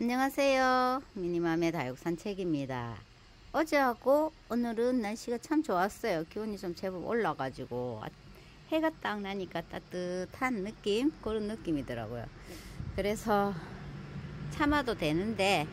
안녕하세요. 미니맘의 다육산책입니다. 어제하고 오늘은 날씨가 참 좋았어요. 기온이 좀 제법 올라가지고 해가 딱 나니까 따뜻한 느낌, 그런 느낌이더라고요. 그래서 참아도 되는데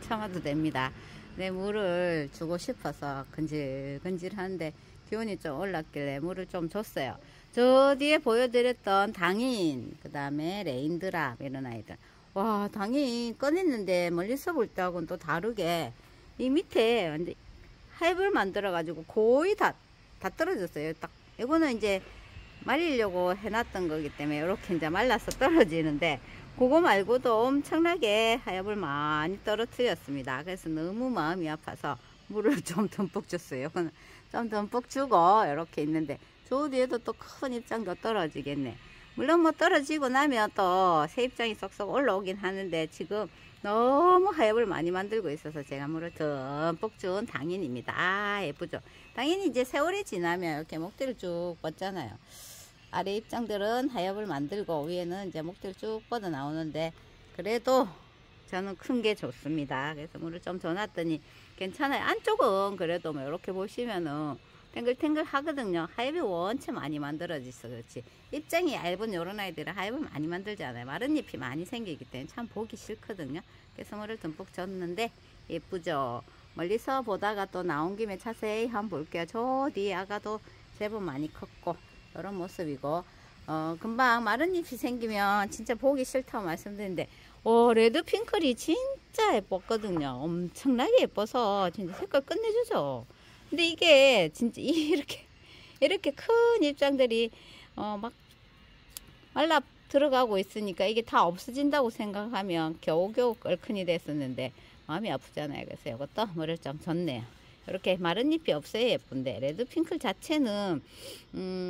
참아도 됩니다. 내 물을 주고 싶어서 근질근질한데 기온이 좀 올랐길래 물을 좀 줬어요. 저 뒤에 보여드렸던 당인, 그 다음에 레인드랍, 이런 아이들. 와, 당인 꺼냈는데 멀리서 볼 때하고는 또 다르게 이 밑에 완전 하엽을 만들어 가지고 거의 다 떨어졌어요. 딱 이거는 이제 말리려고 해놨던 거기 때문에 이렇게 이제 말라서 떨어지는데, 그거 말고도 엄청나게 하엽을 많이 떨어뜨렸습니다. 그래서 너무 마음이 아파서 물을 좀 듬뿍 줬어요. 좀 듬뿍 주고 이렇게 있는데, 저 뒤에도 또 큰 입장도 떨어지겠네. 물론 뭐 떨어지고 나면 또 새 입장이 쏙쏙 올라오긴 하는데, 지금 너무 하엽을 많이 만들고 있어서 제가 물을 듬뿍 준 당인입니다. 아, 예쁘죠? 당연히 이제 세월이 지나면 이렇게 목대를 쭉 뻗잖아요. 아래 입장들은 하엽을 만들고 위에는 이제 목대를 쭉 뻗어 나오는데, 그래도 저는 큰 게 좋습니다. 그래서 물을 좀 줘놨더니 괜찮아요. 안쪽은 그래도 뭐 이렇게 보시면은 탱글탱글 하거든요. 하엽이 원체 많이 만들어져서 그렇지, 입장이 얇은 요런 아이들은 하엽을 많이 만들지 않아요. 마른 잎이 많이 생기기 때문에 참 보기 싫거든요. 그래서 물을 듬뿍 줬는데 예쁘죠? 멀리서 보다가 또 나온 김에 자세히 한번 볼게요. 저 뒤에 아가도 제법 많이 컸고 이런 모습이고, 금방 마른 잎이 생기면 진짜 보기 싫다고 말씀드렸는데, 레드 핑클이 진짜 예뻤거든요. 엄청나게 예뻐서 진짜 색깔 끝내주죠. 근데 이게 진짜 이렇게 큰 입장들이 막 말라 들어가고 있으니까 이게 다 없어진다고 생각하면 겨우겨우 껄큰이 됐었는데 마음이 아프잖아요. 그래서 이것도 물을 좀 줬네요. 이렇게 마른 잎이 없어야 예쁜데, 레드 핑클 자체는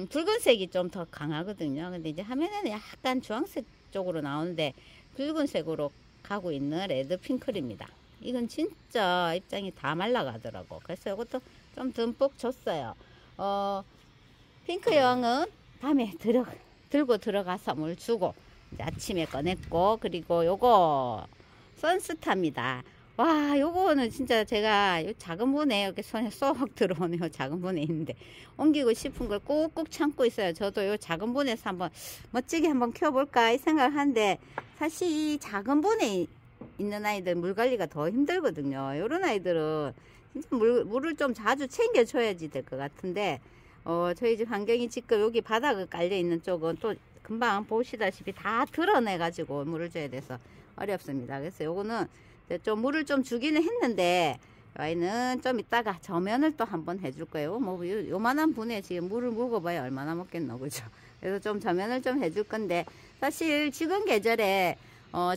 붉은색이 좀 더 강하거든요. 근데 이제 화면에는 약간 주황색 쪽으로 나오는데 붉은색으로 가고 있는 레드 핑클입니다. 이건 진짜 입장이 다 말라가더라고. 그래서 이것도 좀 듬뿍 줬어요. 핑크 여왕은 밤에 들고 들어가서 물 주고 이제 아침에 꺼냈고, 그리고 요거 선스타입니다. 와, 요거는 진짜 제가 요 작은 분에 이렇게 손에 쏙 들어오는 요 작은 분에 있는데 옮기고 싶은 걸 꾹꾹 참고 있어요. 저도 요 작은 분에서 한번 멋지게 한번 키워볼까 이 생각을 하는데, 사실 이 작은 분에 있는 아이들 물 관리가 더 힘들거든요. 요런 아이들은 진짜 물을 좀 자주 챙겨줘야지 될 것 같은데, 저희 집 환경이 지금 여기 바닥에 깔려 있는 쪽은 또 금방 보시다시피 다 드러내 가지고 물을 줘야 돼서 어렵습니다. 그래서 요거는 좀 물을 좀 주기는 했는데, 아이는 좀 이따가 저면을 또 한번 해줄 거예요. 뭐 요만한 분에 지금 물을 먹어봐야 얼마나 먹겠노, 그죠? 그래서 좀 저면을 좀 해줄 건데, 사실 지금 계절에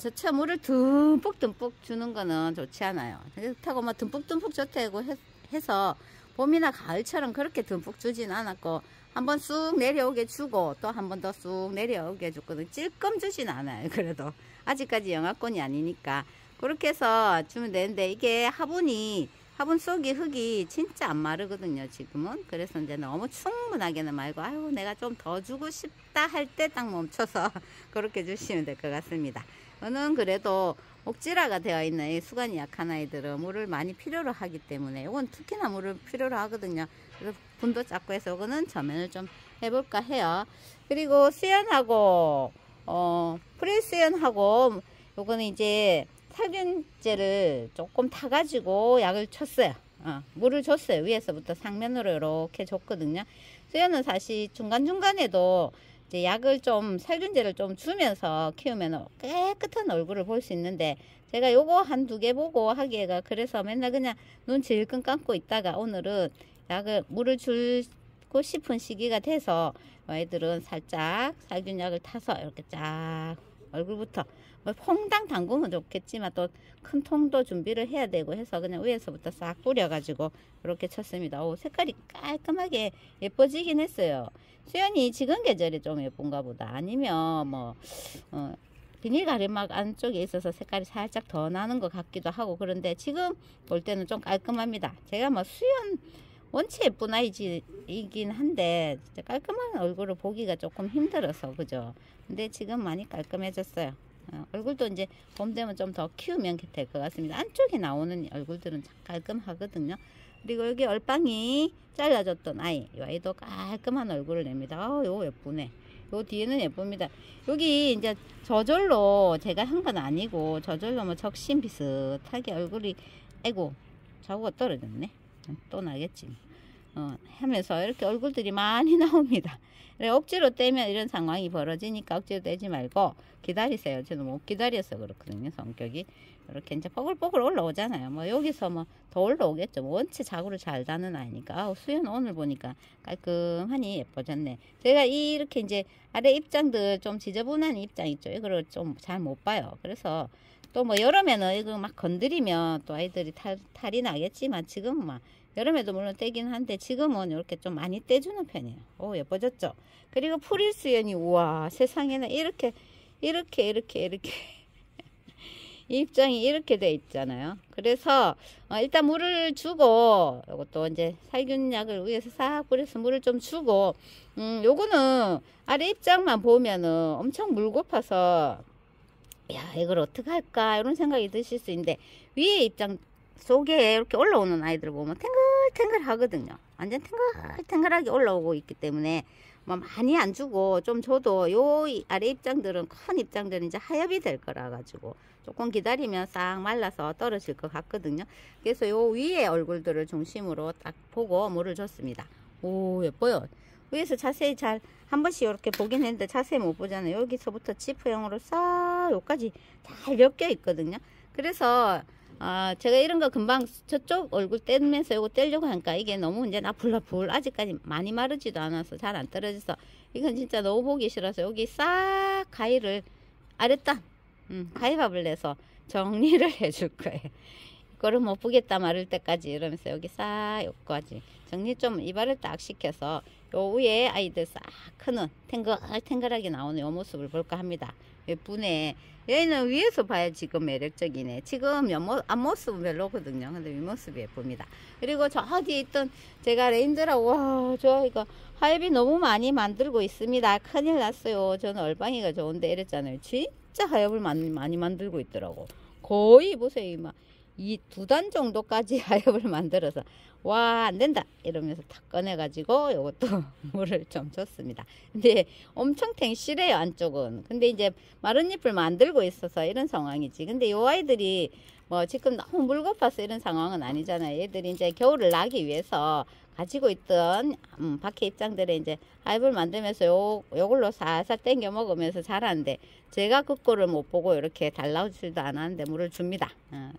저처 물을 듬뿍 주는 거는 좋지 않아요. 그렇다고 막 듬뿍 좋다고 해서 봄이나 가을처럼 그렇게 듬뿍 주진 않았고, 한번 쑥 내려오게 주고 또 한 번 더 쑥 내려오게 줬거든. 찔끔 주진 않아요. 그래도 아직까지 영하권이 아니니까 그렇게 해서 주면 되는데, 이게 화분 속이 흙이 진짜 안 마르거든요, 지금은. 그래서 이제 너무 충분하게는 말고, 아유, 내가 좀 더 주고 싶다 할 때 딱 멈춰서 그렇게 주시면 될 것 같습니다. 저는 그래도 목질화가 되어 있는 이 수관이 약한 아이들은 물을 많이 필요로 하기 때문에, 이건 특히나 물을 필요로 하거든요. 그래서 분도 작고 해서 이거는 저면을 좀 해볼까 해요. 그리고 수연하고 프레수연하고 요거는 이제 살균제를 조금 타가지고 약을 쳤어요. 물을 줬어요. 위에서부터 상면으로 이렇게 줬거든요. 수연은 사실 중간중간에도 이제 약을 좀, 살균제를 좀 주면서 키우면 깨끗한 얼굴을 볼 수 있는데, 제가 요거 한두 개 보고 하기가 그래서 맨날 그냥 눈 질끈 감고 있다가 오늘은 물을 주고 싶은 시기가 돼서 아이들은 살짝 살균약을 타서 이렇게 쫙 얼굴부터, 뭐 퐁당 담그면 좋겠지만 또 큰 통도 준비를 해야 되고 해서 그냥 위에서부터 싹 뿌려가지고 이렇게 쳤습니다. 오, 색깔이 깔끔하게 예뻐지긴 했어요. 수연이 지금 계절이 좀 예쁜가 보다. 아니면 뭐 비닐 가림막 안쪽에 있어서 색깔이 살짝 더 나는 것 같기도 하고, 그런데 지금 볼 때는 좀 깔끔합니다. 제가 뭐 수연 원체 예쁜 아이이긴 한데 진짜 깔끔한 얼굴을 보기가 조금 힘들어서, 그죠? 근데 지금 많이 깔끔해졌어요. 얼굴도 이제 봄 되면 좀 더 키우면 될 것 같습니다. 안쪽에 나오는 얼굴들은 참 깔끔하거든요. 그리고 여기 얼빵이 잘라줬던 아이, 이 아이도 깔끔한 얼굴을 냅니다. 요거 예쁘네. 요 뒤에는 예쁩니다. 여기 이제 저절로 제가 한 건 아니고 저절로 뭐 적신 비슷하게 얼굴이, 아이고 자구가 떨어졌네. 또 나겠지. 하면서 이렇게 얼굴들이 많이 나옵니다. 억지로 떼면 이런 상황이 벌어지니까 억지로 떼지 말고 기다리세요. 저는 못 기다려서 그렇거든요. 성격이 이렇게 이제 뽀글뽀글 올라오잖아요. 뭐 여기서 뭐 더 올라오겠죠. 뭐 원체 자구를 잘 다는 아이니까. 수연 오늘 보니까 깔끔하니 예뻐졌네. 제가 이렇게 이제 아래 입장들 좀 지저분한 입장 있죠. 이거를 좀 잘 못 봐요. 그래서 또 뭐 여름에는 이거 막 건드리면 또 아이들이 탈이 나겠지만 지금은 막 여름에도 물론 떼긴 한데 지금은 이렇게 좀 많이 떼주는 편이에요. 오, 예뻐졌죠. 그리고 프릴수연이, 우와, 세상에나 이렇게 입장이 이렇게 돼 있잖아요. 그래서 일단 물을 주고, 요것도 이제 살균약을 위에서 싹 뿌려서 물을 좀 주고, 요거는 아래 입장만 보면은 엄청 물 고파서 야, 이걸 어떻게 할까 이런 생각이 드실 수 있는데, 위에 입장 속에 이렇게 올라오는 아이들 보면 탱글탱글 하거든요. 완전 탱글탱글하게 올라오고 있기 때문에 뭐 많이 안 주고 좀 줘도 요 아래 입장들은, 큰 입장들은 이제 하엽이 될 거라 가지고 조금 기다리면 싹 말라서 떨어질 것 같거든요. 그래서 요 위에 얼굴들을 중심으로 딱 보고 물을 줬습니다. 오, 예뻐요. 위에서 자세히 잘 한 번씩 이렇게 보긴 했는데 자세히 못 보잖아요. 여기서부터 지프형으로 싹 여기까지 잘 엮여 있거든요. 그래서 제가 이런 거 금방 저쪽 얼굴 떼면서 이거 떼려고 하니까 이게 너무 이제 나풀나풀, 아직까지 많이 마르지도 않아서 잘 안 떨어져서 이건 진짜 너무 보기 싫어서 여기 싹 가위를 아랫단 가위밥을 내서 정리를 해줄 거예요. 이거를 못 보겠다 마를 때까지 이러면서 여기 싹 여기까지 정리 좀 이발을 딱 시켜서 요 위에 아이들 싹 크는 탱글탱글하게 나오는 요 모습을 볼까 합니다. 예쁘네. 얘는 위에서 봐야 지금 매력적이네. 지금 앞모습은 별로거든요. 근데 윗모습이 예쁩니다. 그리고 저 뒤에 있던 제가 레인드라고, 와, 저 이거 하엽이 너무 많이 만들고 있습니다. 큰일 났어요. 저는 얼방이가 좋은데 이랬잖아요. 진짜 하엽을 많이 만들고 있더라고. 거의 보세요. 막 이 2단 정도까지 하엽을 만들어서, 와, 안 된다 이러면서 탁 꺼내 가지고 요것도 물을 좀 줬습니다. 근데 엄청 탱실해요, 안쪽은. 근데 이제 마른 잎을 만들고 있어서 이런 상황이지. 근데 요 아이들이 뭐 지금 너무 물 고파서 이런 상황은 아니잖아요. 얘들이 이제 겨울을 나기 위해서 가지고 있던 밖에 입장들에 이제 하엽을 만들면서 요걸로 살살 땡겨 먹으면서 자라는데, 제가 그 꼴을 못 보고 이렇게 달라오지도 않았는데 물을 줍니다.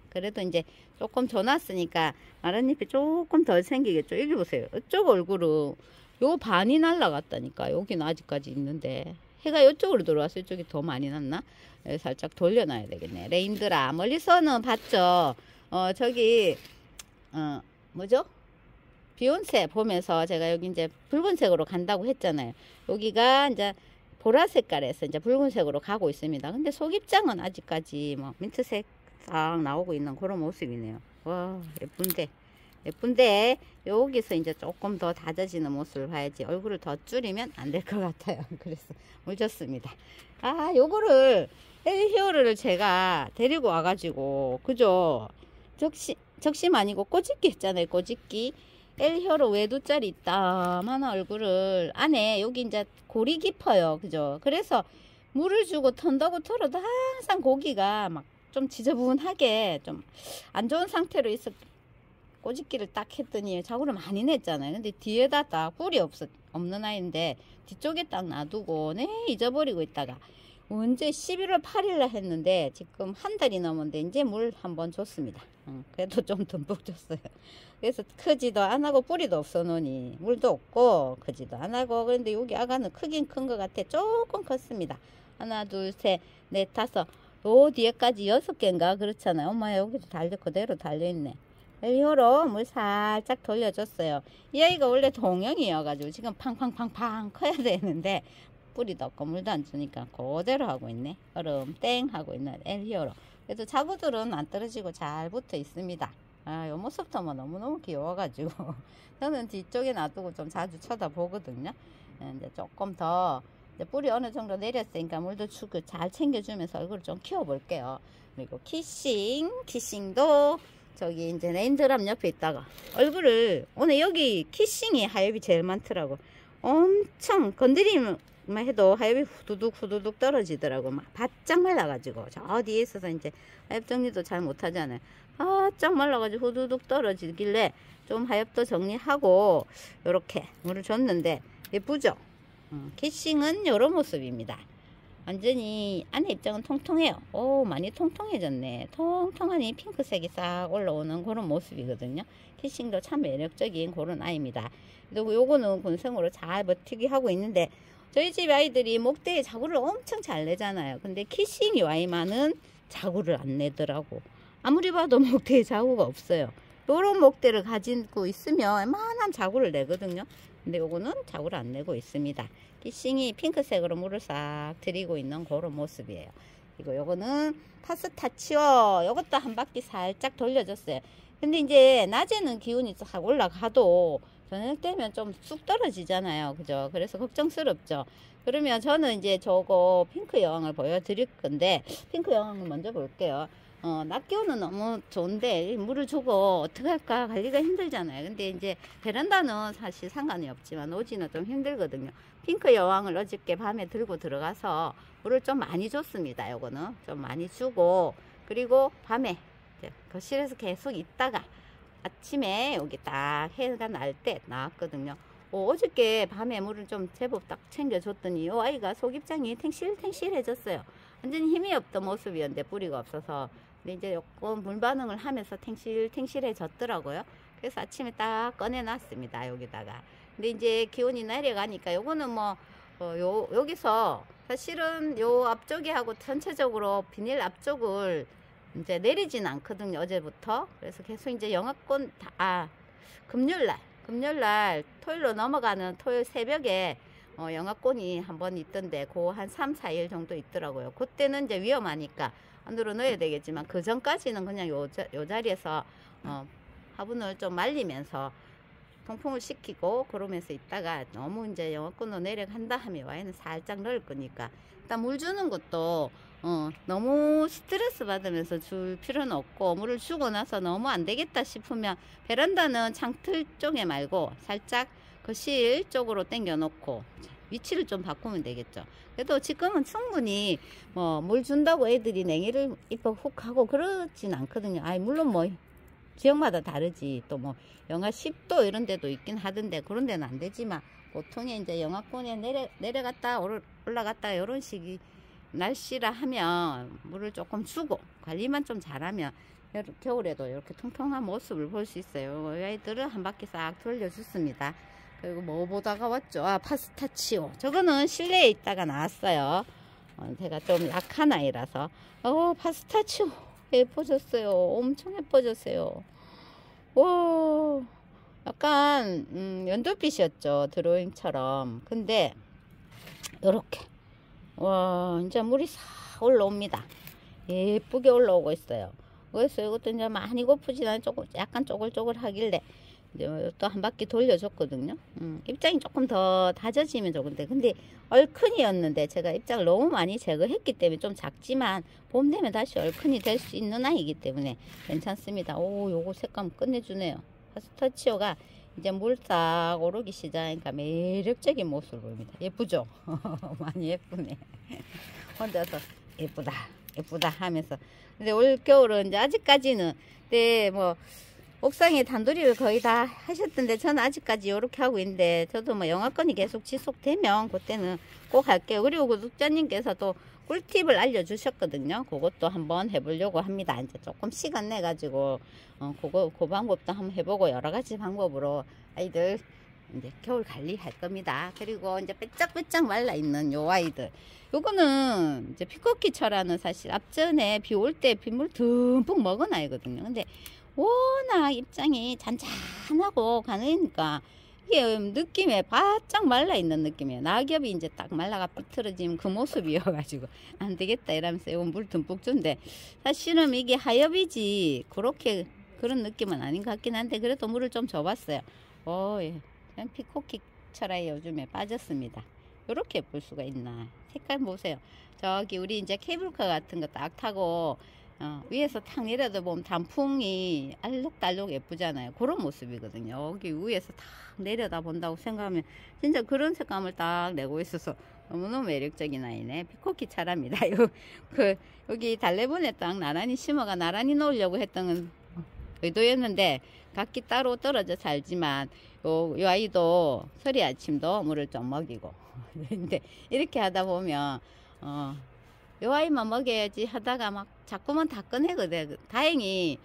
그래도 이제 조금 줘놨으니까 마른 잎이 조금 덜 생기겠죠. 여기 보세요. 이쪽 얼굴은 요 반이 날라갔다니까. 여기는 아직까지 있는데 해가 이쪽으로 들어와서 이쪽이 더 많이 났나? 살짝 돌려놔야 되겠네. 레인드라 멀리서는 봤죠. 저기 뭐죠? 비욘세 보면서 제가 여기 이제 붉은색으로 간다고 했잖아요. 여기가 이제 보라색깔에서 이제 붉은색으로 가고 있습니다. 근데 속입장은 아직까지 뭐 민트색 싹 나오고 있는 그런 모습이네요. 와, 예쁜데 여기서 이제 조금 더 다져지는 모습을 봐야지. 얼굴을 더 줄이면 안 될 것 같아요. 그래서 물 줬습니다. 요거를 엘히오르를 제가 데리고 와가지고, 그죠? 적심 아니고 꼬집기 했잖아요. 꼬집기. 엘히오르 외두짜리 있다만 얼굴을 안에 여기 이제 골이 깊어요. 그죠? 그래서 물을 주고 턴다고 털어도 항상 고기가 막 좀 지저분하게 좀 안 좋은 상태로 있어. 꼬집기를 딱 했더니 자구를 많이 냈잖아요. 근데 뒤에다 딱 뿔이 없는 아이인데 뒤쪽에 딱 놔두고 잊어버리고 있다가 언제 11월 8일날 했는데 지금 한 달이 넘었는데 이제 물 한번 줬습니다. 그래도 좀 듬뿍 줬어요. 그래서 크지도 안 하고 뿌리도 없어 놓으니 물도 없고 크지도 안 하고. 그런데 여기 아가는 크긴 큰 것 같아. 조금 컸습니다. 하나, 둘, 셋, 넷, 다섯, 요 뒤에까지 6개인가 그렇잖아요. 엄마 여기도 그대로 달려있네. 엘히오르 물 살짝 돌려줬어요. 이 아이가 원래 동형이어가지고 지금 팡팡팡팡 커야 되는데 뿌리도 없고 물도 안 주니까 그대로 하고 있네. 얼음 땡 하고 있는 엘히오르. 그래도 자구들은 안 떨어지고 잘 붙어 있습니다. 요 모습도 뭐 너무너무 귀여워가지고 저는 뒤쪽에 놔두고 좀 자주 쳐다보거든요. 이제 조금 더 이제 뿌리 어느 정도 내렸으니까 물도 주고 잘 챙겨주면서 얼굴을 좀 키워볼게요. 그리고 키싱도 저기 이제 레인드랍 옆에 있다가 얼굴을 오늘 여기 키싱이 하엽이 제일 많더라고. 엄청 건드리면 해도 하엽이 후두둑 떨어지더라고. 막 바짝 말라가지고 저 뒤에 있어서 이제 하엽 정리도 잘 못하잖아요. 바짝 말라가지고 후두둑 떨어지길래 좀 하엽도 정리하고 요렇게 물을 줬는데 예쁘죠? 키싱은 요런 모습입니다. 완전히 안에 입장은 통통해요. 오, 많이 통통해졌네. 통통하니 핑크색이 싹 올라오는 그런 모습이거든요. 키싱도 참 매력적인 그런 아이입니다. 그리고 요거는 군생으로 잘 버티기 하고 있는데 저희 집 아이들이 목대에 자구를 엄청 잘 내잖아요. 근데 키싱이 와이만은 자구를 안 내더라고. 아무리 봐도 목대에 자구가 없어요. 요런 목대를 가지고 있으면 웬만한 자구를 내거든요. 근데 요거는 자구를 안 내고 있습니다. 키싱이 핑크색으로 물을 싹 들이고 있는 그런 모습이에요. 그리고 요거는 파스타치오. 요것도 한 바퀴 살짝 돌려줬어요. 근데 이제 낮에는 기온이 싹 올라가도 저녁 되면 좀 쑥 떨어지잖아요. 그죠? 그래서 걱정스럽죠. 그러면 저는 이제 저거 핑크 여왕을 보여드릴 건데, 핑크 여왕을 먼저 볼게요. 낮 기온은 너무 좋은데 물을 주고 어떡할까 관리가 힘들잖아요. 근데 이제 베란다는 사실 상관이 없지만 노지는 좀 힘들거든요. 핑크 여왕을 어저께 밤에 들고 들어가서 물을 좀 많이 줬습니다. 요거는 좀 많이 주고, 그리고 밤에 거실에서 계속 있다가 아침에 여기 딱 해가 날 때 나왔거든요. 어저께 밤에 물을 좀 제법 딱 챙겨줬더니 이 아이가 속입장이 탱실탱실해졌어요. 완전히 힘이 없던 모습이었는데 뿌리가 없어서. 근데 이제 조금 물 반응을 하면서 탱실탱실해졌더라고요. 그래서 아침에 딱 꺼내놨습니다. 여기다가. 근데 이제 기온이 내려가니까 요거는 뭐 여기서 사실은 요 앞쪽에 하고 전체적으로 비닐 앞쪽을 이제 내리진 않거든요. 어제부터. 그래서 계속 이제 영하권 금요일날 토요일로 넘어가는 토요일 새벽에 영하권이 한번 있던데 그 한 3, 4일 정도 있더라고요. 그때는 이제 위험하니까 안으로 넣어야 되겠지만 그 전까지는 그냥 요 자리에서 화분을 좀 말리면서 통풍을 시키고 그러면서 있다가 너무 이제 영하권으로 내려간다 하면 와인은 살짝 넣을 거니까 일단 물 주는 것도 너무 스트레스 받으면서 줄 필요는 없고, 물을 주고 나서 너무 안 되겠다 싶으면 베란다는 창틀 쪽에 말고 살짝 거실 쪽으로 당겨 놓고 위치를 좀 바꾸면 되겠죠. 그래도 지금은 충분히 물 준다고 애들이 냉이를 입어 훅 하고 그러진 않거든요. 물론 뭐 지역마다 다르지. 또 뭐 영하 10도 이런 데도 있긴 하던데 그런 데는 안 되지만 보통에 이제 영하권에 내려갔다 올라갔다 이런 식이 날씨라 하면 물을 조금 주고 관리만 좀 잘하면 겨울에도 이렇게 통통한 모습을 볼 수 있어요. 이 아이들은 한 바퀴 싹 돌려줬습니다. 그리고 뭐 보다가 왔죠. 파스타치오. 저거는 실내에 있다가 나왔어요. 제가 좀 약한 아이라서. 파스타치오 예뻐졌어요. 엄청 예뻐졌어요. 와, 약간 연두빛이었죠. 드로잉처럼. 근데 요렇게 와, 이제 물이 싹 올라옵니다. 예쁘게 올라오고 있어요. 그래서 이것도 이제 많이 고프진 않아. 약간 쪼글쪼글 하길래 이제 또 한 바퀴 돌려줬거든요. 입장이 조금 더 다져지면 좋은데, 근데 얼큰이었는데 제가 입장을 너무 많이 제거했기 때문에 좀 작지만 봄 되면 다시 얼큰이 될 수 있는 아이기 때문에 괜찮습니다. 오, 요거 색감 끝내주네요. 파스타치오가 이제 물 싹 오르기 시작하니까 매력적인 모습을 보입니다. 예쁘죠? 많이 예쁘네. 혼자서 예쁘다 하면서. 근데 올 겨울은 이제 아직까지는 뭐 옥상에 단돌이를 거의 다 하셨던데 저는 아직까지 이렇게 하고 있는데, 저도 뭐 영하권이 계속 지속되면 그때는 꼭 할게요. 그리고 구독자님께서도 꿀팁을 알려주셨거든요. 그것도 한번 해보려고 합니다. 이제 조금 시간 내 가지고 그 방법도 한번 해보고 여러 가지 방법으로 아이들 이제 겨울 관리할 겁니다. 그리고 이제 빼짝빼짝 말라 있는 요 아이들, 요거는 이제 피코키처라는, 사실 앞전에 비 올 때 빗물 듬뿍 먹은 아이거든요. 근데 워낙 입장이 잔잔하고 가느니까 이게 느낌에 바짝 말라 있는 느낌이에요. 낙엽이 이제 딱 말라가 삐뚤어진 그 모습이어가지고 안 되겠다 이러면서 이거 물 듬뿍 준데, 사실은 이게 하엽이지 그런 느낌은 아닌 것 같긴 한데 그래도 물을 좀 줘봤어요. 예. 피코키 철아에 요즘에 빠졌습니다. 이렇게 예쁠 수가 있나. 색깔 보세요. 저기 우리 이제 케이블카 같은 거 딱 타고 위에서 탁 내려다 보면 단풍이 알록달록 예쁘잖아요. 그런 모습이거든요. 여기 위에서 탁 내려다 본다고 생각하면 진짜 그런 색감을 딱 내고 있어서 너무너무 매력적인 아이네. 피코키 차랍니다. 여기 달래본에 딱 나란히 심어가 나란히 놓으려고 했던 의도였는데 각기 따로 떨어져 살지만 요 아이도 서리 아침도 물을 좀 먹이고 근데 이렇게 하다 보면 요 아이만 먹여야지 하다가 막 자꾸만 다 꺼내거든. 다행히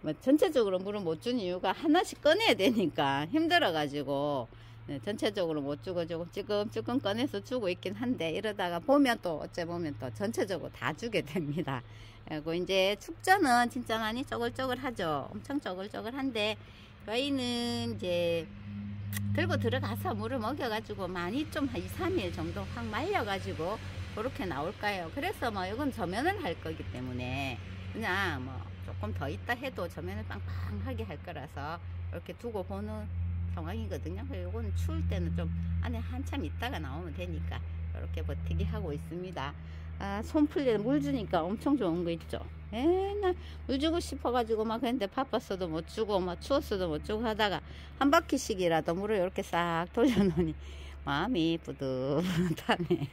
뭐 전체적으로 물을 못 준 이유가 하나씩 꺼내야 되니까 힘들어 가지고 전체적으로 못 주고 찔끔찔끔 꺼내서 주고 있긴 한데 이러다가 보면 또 어째 보면 또 전체적으로 다 주게 됩니다. 그리고 이제 축전은 진짜 많이 쪼글쪼글하죠. 엄청 쪼글쪼글한데 아이는 이제 들고 들어가서 물을 먹여가지고 많이 좀 한 2, 3일 정도 확 말려가지고 그렇게 나올까요. 그래서 뭐 이건 저면을 할 거기 때문에 그냥 뭐 조금 더 있다 해도 저면을 빵빵하게 할 거라서 이렇게 두고 보는 상황이거든요. 그리고 이건 추울 때는 좀 안에 한참 있다가 나오면 되니까 이렇게 버티기 하고 있습니다. 손 풀려 물 주니까 엄청 좋은 거 있죠. 맨날 물 주고 싶어가지고 막 근데 바빴어도 못 주고 막 추웠어도 못 주고 하다가 한 바퀴씩이라도 물을 이렇게 싹 돌려놓으니 마음이 뿌듯하네.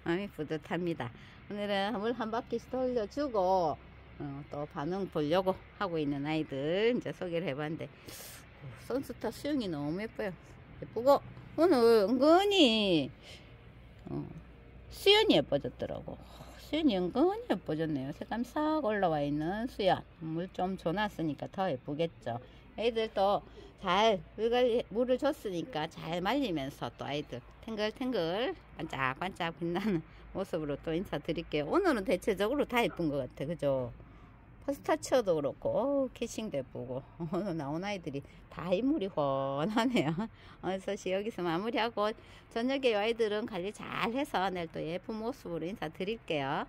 마음이 뿌듯합니다. 오늘은 물 한 바퀴씩 돌려주고 또 반응 보려고 하고 있는 아이들 이제 소개를 해봤는데 선스타 수영이 너무 예뻐요. 예쁘고 오늘 은근히 수연이 예뻐졌더라고. 수연이 은근히 예뻐졌네요. 색감 싹 올라와 있는 수연. 물 좀 줘놨으니까 더 예쁘겠죠. 애들도 잘 물을 줬으니까 잘 말리면서 또 아이들 탱글탱글 반짝반짝 빛나는 모습으로 또 인사드릴게요. 오늘은 대체적으로 다 예쁜 것 같아. 그죠? 파스타치어도 그렇고 캐싱도 예쁘고 오늘 나온 아이들이 다 인물이 훤하네요. 그래서 여기서 마무리하고 저녁에 아이들은 관리 잘 해서 내일 또 예쁜 모습으로 인사드릴게요.